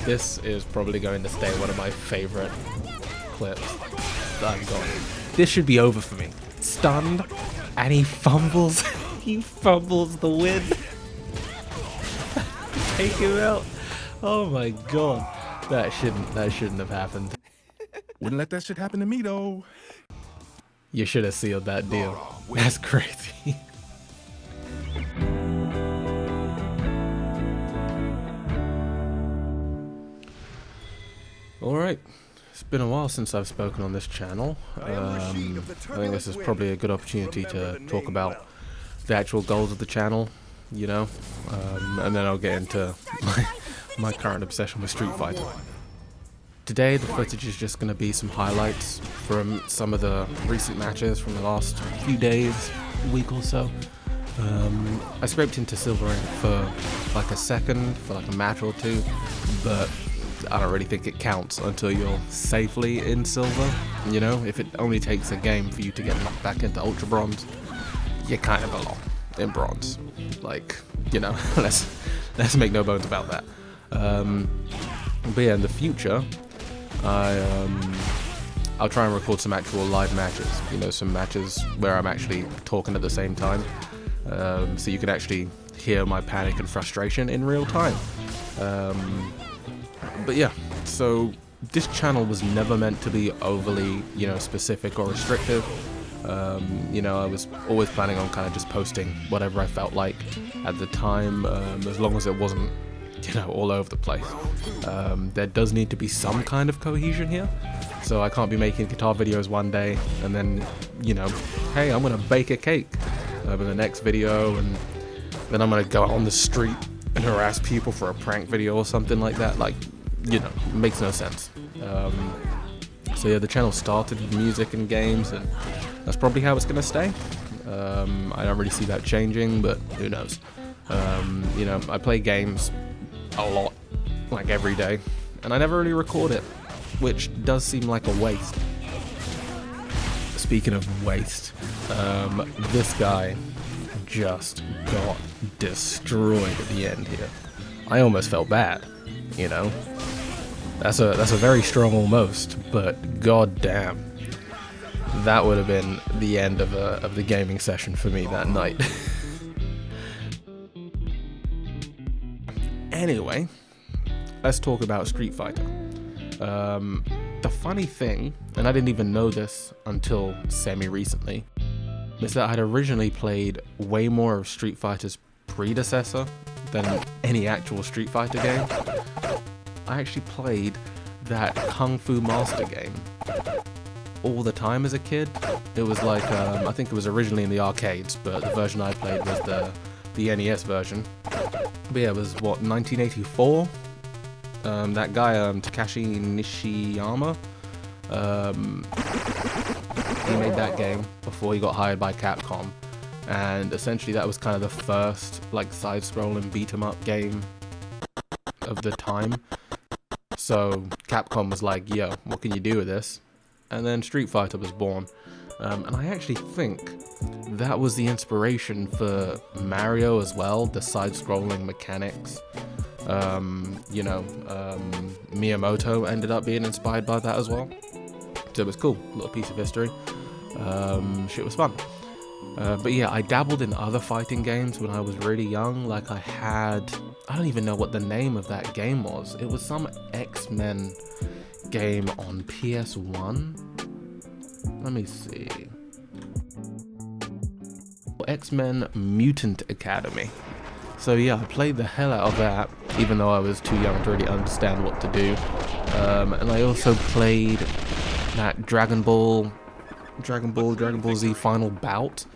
This is probably going to stay one of my favorite clips that I've got. This should be over for me. Stunned, and he fumbles. He fumbles the win. Take him out. Oh my god. That shouldn't have happened. Wouldn't let that shit happen to me though. You should have sealed that deal. That's crazy. Alright, it's been a while since I've spoken on this channel. I think this is probably a good opportunity to talk about the actual goals of the channel, you know, and then I'll get into my current obsession with Street Fighter. Today the footage is just going to be some highlights from some of the recent matches from the last few days, week or so. I scraped into silver for like a second, for like a match or two, but I don't really think it counts until you're safely in silver. You know, if it only takes a game for you to get knocked back into ultra bronze, you kind of belong in bronze. Like, you know, let's make no bones about that. But yeah, in the future, I'll try and record some actual live matches. You know, some matches where I'm actually talking at the same time, so you can actually hear my panic and frustration in real time. But yeah, so this channel was never meant to be overly, you know, specific or restrictive. You know, I was always planning on kind of just posting whatever I felt like at the time, as long as it wasn't, you know, all over the place. There does need to be some kind of cohesion here, so I can't be making guitar videos one day and then, you know, hey, I'm gonna bake a cake in the next video, and then I'm gonna go out on the street and harass people for a prank video or something like that. Like, you know, it makes no sense. So yeah, the channel started with music and games, and that's probably how it's gonna stay. I don't really see that changing, but who knows. You know, I play games a lot, like every day, and I never really record it, which does seem like a waste. Speaking of waste, this guy just got destroyed at the end here. I almost felt bad, you know. That's a very strong almost, but goddamn, that would have been the end of the gaming session for me that night. Anyway, let's talk about Street Fighter. The funny thing, and I didn't even know this until semi-recently, is that I'd originally played way more of Street Fighter's predecessor than any actual Street Fighter game. I actually played that Kung Fu Master game all the time as a kid. It was like, I think it was originally in the arcades, but the version I played was the NES version. But yeah, it was, what, 1984? That guy, Takashi Nishiyama, he made that game before he got hired by Capcom, and essentially that was kind of the first, like, side-scrolling beat-em-up game of the time. So Capcom was like, yo, what can you do with this? And then Street Fighter was born. And I actually think that was the inspiration for Mario as well, the side-scrolling mechanics. You know, Miyamoto ended up being inspired by that as well. So it was cool, little piece of history. Shit was fun. But yeah, I dabbled in other fighting games when I was really young. Like I don't even know what the name of that game was. It was some X-Men game on PS1. Let me see. X-Men Mutant Academy. So yeah, I played the hell out of that, even though I was too young to really understand what to do. And I also played that Dragon Ball Z Final Bout.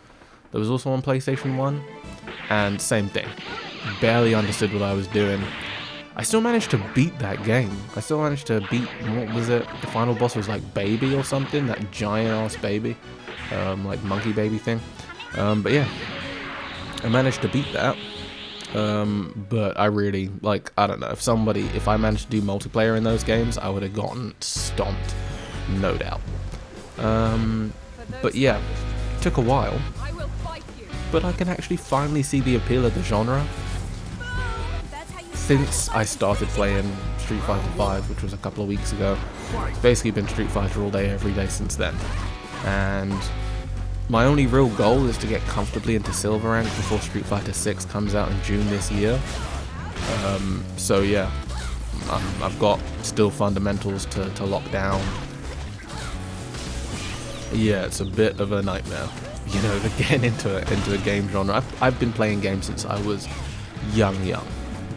That was also on PlayStation 1. And same thing. Barely understood what I was doing. I still managed to beat that game. I still managed to beat, what was it? The final boss was like Baby or something, that giant ass baby. Like monkey baby thing. But yeah, I managed to beat that. But I really, like, I don't know, if I managed to do multiplayer in those games, I would have gotten stomped, no doubt. But yeah, it took a while. But I can actually finally see the appeal of the genre. since I started playing Street Fighter V, which was a couple of weeks ago. It's basically been Street Fighter all day, every day since then. And my only real goal is to get comfortably into Silver Rank before Street Fighter 6 comes out in June this year. So yeah, I've got still fundamentals to lock down. Yeah, it's a bit of a nightmare, you know, getting into a game genre. I've been playing games since I was young,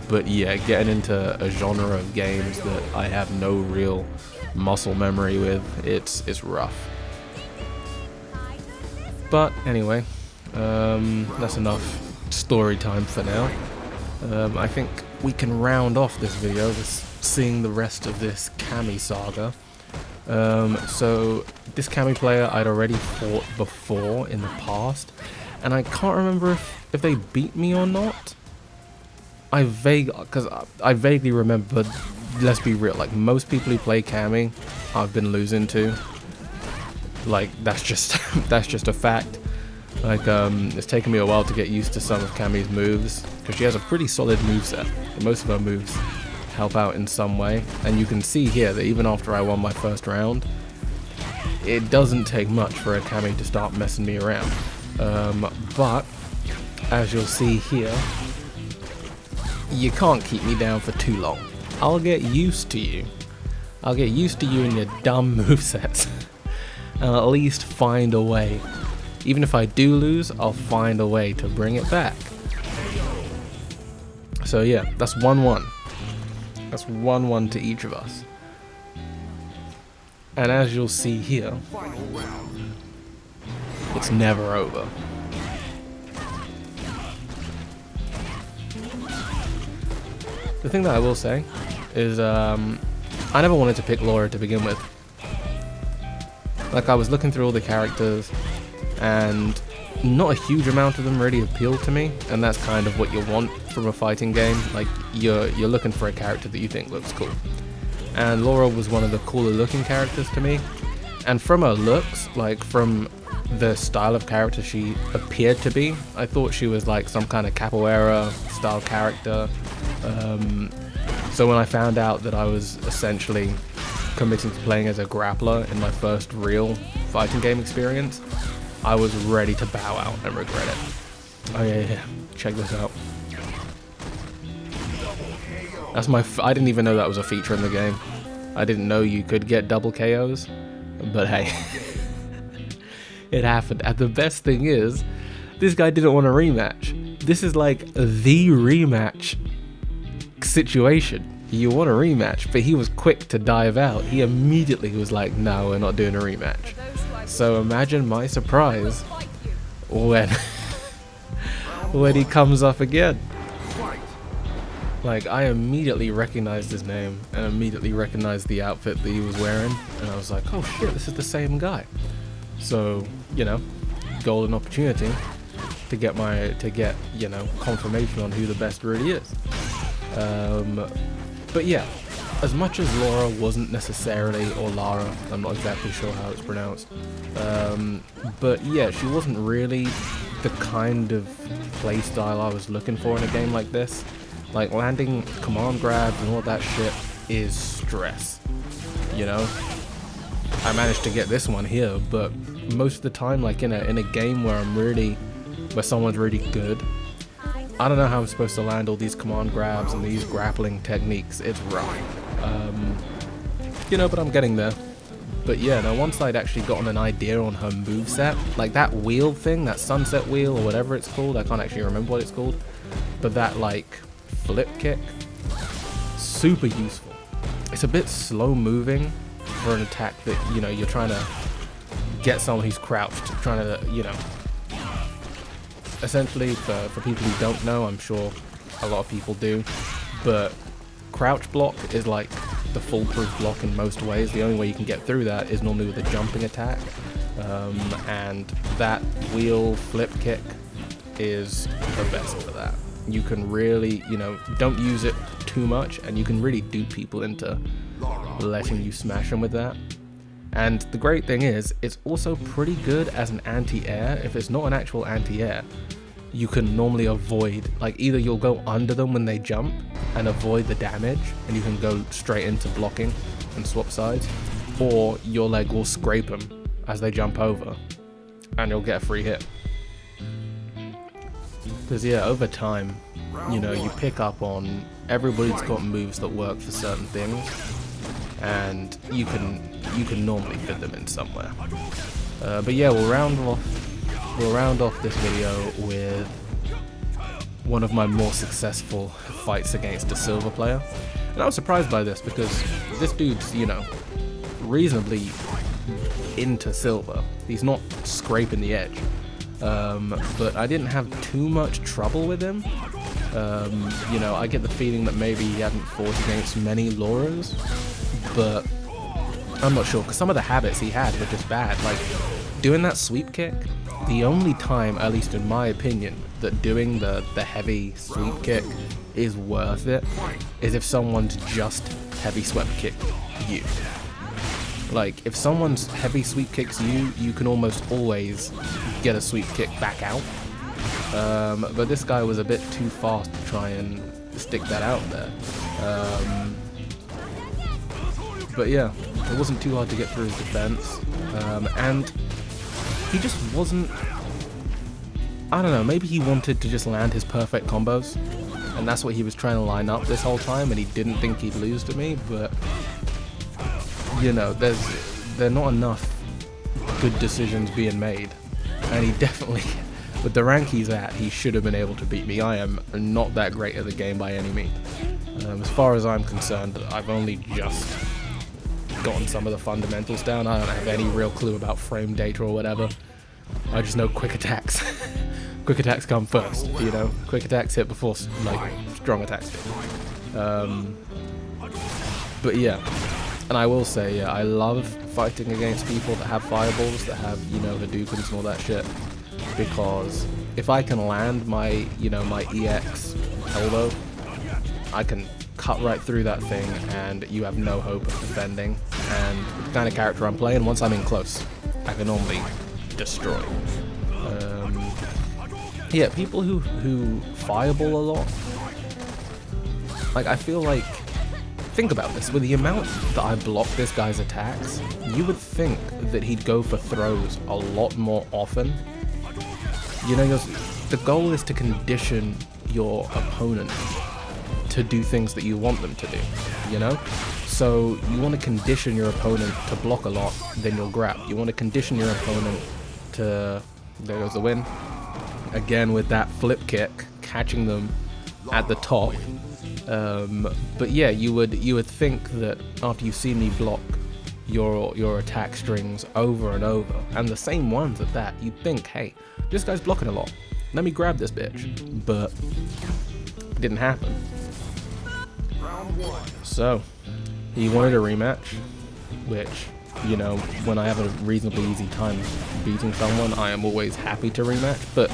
but yeah, getting into a genre of games that I have no real muscle memory with, it's rough. But anyway, that's enough story time for now. I think we can round off this video with seeing the rest of this Cammy saga. So this Cammy player I'd already fought before in the past, and I can't remember if they beat me or not. I vaguely remember, but let's be real, like most people who play Cammy, I've been losing to. Like that's just a fact. Like it's taken me a while to get used to some of Cammy's moves, because she has a pretty solid moveset. Most of her moves help out in some way, and you can see here that even after I won my first round, it doesn't take much for a Cammy to start messing me around. But as you'll see here, you can't keep me down for too long. I'll get used to you. I'll get used to you and your dumb movesets. And I'll at least find a way. Even if I do lose, I'll find a way to bring it back. So yeah, that's 1-1. That's 1-1 to each of us. And as you'll see here, it's never over. The thing that I will say is I never wanted to pick Laura to begin with. Like, I was looking through all the characters and not a huge amount of them really appealed to me, and that's kind of what you want from a fighting game. Like, you're looking for a character that you think looks cool. And Laura was one of the cooler looking characters to me. And from her looks, like from the style of character she appeared to be, I thought she was like some kind of capoeira style character. So when I found out that I was essentially committing to playing as a grappler in my first real fighting game experience, I was ready to bow out and regret it. Oh yeah, check this out. That's I didn't even know that was a feature in the game. I didn't know you could get double KOs, but hey, it happened. And the best thing is, this guy didn't want a rematch. This is like the rematch situation. You want a rematch, but he was quick to dive out. He immediately was like, no, we're not doing a rematch. So imagine my surprise when he comes up again. Like, I immediately recognized his name and immediately recognized the outfit that he was wearing, and I was like, oh shit, this is the same guy. So, you know, golden opportunity to get you know, confirmation on who the best really is. But yeah, as much as Laura wasn't necessarily, or Lara, I'm not exactly sure how it's pronounced, but yeah, she wasn't really the kind of playstyle I was looking for in a game like this. Like, landing command grabs and all that shit is stress, you know? I managed to get this one here, but most of the time, like in a game where someone's really good, I don't know how I'm supposed to land all these command grabs and these grappling techniques. It's rough. You know, but I'm getting there. But yeah, now once I'd actually gotten an idea on her moveset, like that wheel thing, that sunset wheel or whatever it's called, I can't actually remember what it's called, but that like flip kick, super useful. It's a bit slow moving for an attack that, you know, you're trying to get someone who's crouched, trying to, you know, essentially, for people who don't know, I'm sure a lot of people do, but crouch block is like the foolproof block in most ways. The only way you can get through that is normally with a jumping attack, and that wheel flip kick is the best for that. You can really, you know, don't use it too much, and you can really dupe people into letting you smash them with that. And the great thing is, it's also pretty good as an anti-air. If it's not an actual anti-air, you can normally avoid, like either you'll go under them when they jump and avoid the damage, and you can go straight into blocking and swap sides, or your leg will scrape them as they jump over and you'll get a free hit. Because yeah, over time, you know, you pick up on everybody's got moves that work for certain things, and you can normally fit them in somewhere. But yeah, we'll round off this video with one of my more successful fights against a silver player. And I was surprised by this because this dude's, you know, reasonably into silver. He's not scraping the edge. But I didn't have too much trouble with him. You know, I get the feeling that maybe he hadn't fought against many Lauras, but I'm not sure, because some of the habits he had were just bad. Like, doing that sweep kick, the only time, at least in my opinion, that doing the heavy sweep kick is worth it is if someone's just heavy sweep kick you. Like, if someone's heavy sweep kicks you, you can almost always get a sweep kick back out. But this guy was a bit too fast to try and stick that out there. But yeah, it wasn't too hard to get through his defense. And he just wasn't... I don't know, maybe he wanted to just land his perfect combos, and that's what he was trying to line up this whole time, and he didn't think he'd lose to me, but... You know, there are not enough good decisions being made, and he definitely, with the rank he's at, he should have been able to beat me. I am not that great at the game by any means. As far as I'm concerned, I've only just gotten some of the fundamentals down. I don't have any real clue about frame data or whatever. I just know quick attacks. Quick attacks come first, you know? Quick attacks hit before, like, strong attacks hit. But yeah. And I will say, yeah, I love fighting against people that have fireballs, that have, you know, Hadoukens and all that shit. Because if I can land my, you know, my EX elbow, I can cut right through that thing and you have no hope of defending. And the kind of character I'm playing, once I'm in close, I can normally destroy. Yeah, people who fireball a lot, like, I feel like, think about this, with the amount that I block this guy's attacks, you would think that he'd go for throws a lot more often. You know, the goal is to condition your opponent to do things that you want them to do, you know? So you want to condition your opponent to block a lot, then you'll grab. You want to condition your opponent to, there goes the win, again with that flip kick, catching them at the top. But yeah, you would think that after you've seen me block your attack strings over and over, and the same ones at that, you'd think, hey, this guy's blocking a lot, let me grab this bitch. But it didn't happen. So he wanted a rematch, which, you know, when I have a reasonably easy time beating someone, I am always happy to rematch. But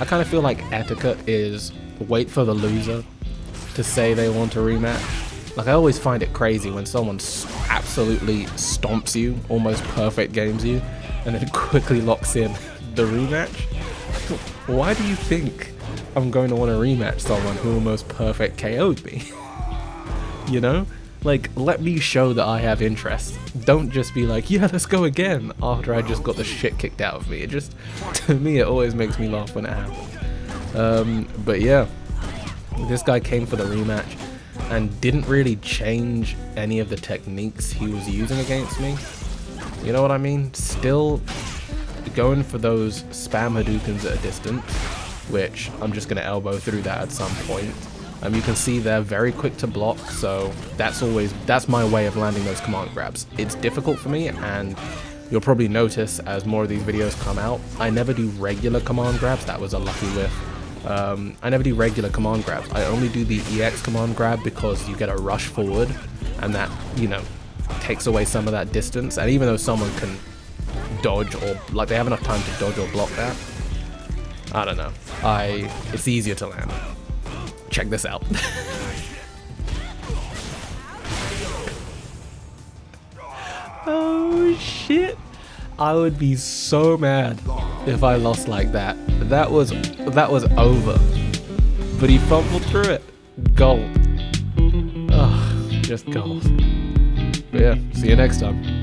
I kind of feel like etiquette is wait for the loser to say they want a rematch. Like, I always find it crazy when someone absolutely stomps you, almost perfect games you, and then quickly locks in the rematch. Why do you think I'm going to want to rematch someone who almost perfect KO'd me? You know? Like, let me show that I have interest. Don't just be like, yeah, let's go again, after I just got the shit kicked out of me. It just, to me, it always makes me laugh when it happens. But yeah. This guy came for the rematch and didn't really change any of the techniques he was using against me. You know what I mean? Still going for those spam Hadoukens at a distance, which I'm just going to elbow through that at some point. You can see they're very quick to block, so that's my way of landing those command grabs. It's difficult for me, and you'll probably notice as more of these videos come out, I never do regular command grabs. That was a lucky whiff. I never do regular command grabs. I only do the EX command grab because you get a rush forward, and that, you know, takes away some of that distance. And even though someone can dodge, or like they have enough time to dodge or block that, I don't know, it's easier to land. Check this out. Oh shit, I would be so mad if I lost like that. That was over. But he fumbled through it. Gold. Ugh, just gold. But yeah, see you next time.